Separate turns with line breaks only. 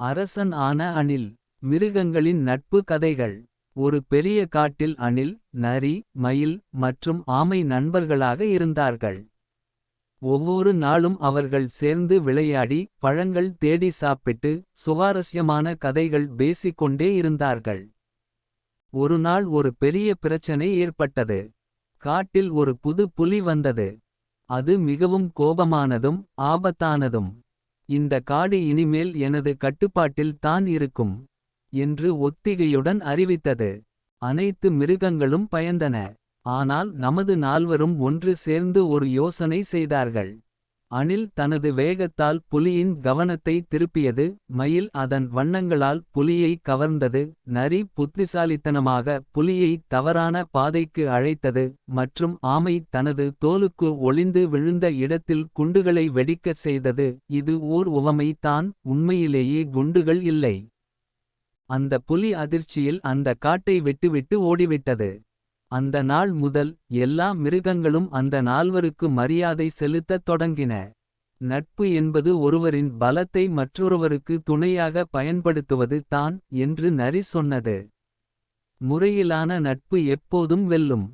அரசன் ஆன அணில். மிருகங்களின் நட்பு கதைகள். ஒரு பெரிய காட்டில் அணில், நரி, மயில் மற்றும் ஆமை நண்பர்களாக இருந்தார்கள். ஒவ்வொரு நாளும் அவர்கள் சேர்ந்து விளையாடி பழங்கள் தேடி சாப்பிட்டு. சுவாரஸ்யமான கதைகள் பேசிக்கொண்டே இருந்தார்கள். ஒரு நாள் ஒரு பெரிய பிரச்சனை ஏற்பட்டது. காட்டில் ஒரு புது புலி வந்தது. அது மிகவும் கோபமானதும் ஆபத்தானதும். இந்த காடு இனிமேல் எனது கட்டுப்பாட்டில் தான் இருக்கும் என்று ஒத்திகையுடன் அறிவித்தது. அனைத்து மிருகங்களும் பயந்தன. ஆனால் நமது நால்வரும் ஒன்று சேர்ந்து ஒரு யோசனை செய்தார்கள். அணில் தனது வேகத்தால் புலியின் கவனத்தை திருப்பியது. மயில் அதன் வண்ணங்களால் புலியை கவர்ந்தது. நரி புத்திசாலித்தனமாக புலியை தவறான பாதைக்கு அழைத்தது. மற்றும் ஆமை தனது தோலுக்கு ஒளிந்து விழுந்த இடத்தில் குண்டுகளை வெடிக்கச் செய்தது. இது ஓர் உவமை தான், உண்மையிலேயே குண்டுகள் இல்லை. அந்த புலி அதிர்ச்சியில் அந்த காட்டை விட்டுவிட்டு ஓடிவிட்டது. அந்த நாள் முதல் எல்லா மிருகங்களும் அந்த நால்வருக்கு மரியாதை செலுத்தத் தொடங்கின. நட்பு என்பது ஒருவரின் பலத்தை மற்றொருவருக்கு துணையாக பயன்படுத்துவது தான் என்று நரி சொன்னது. முறையிலான நட்பு எப்போதும் வெல்லும்.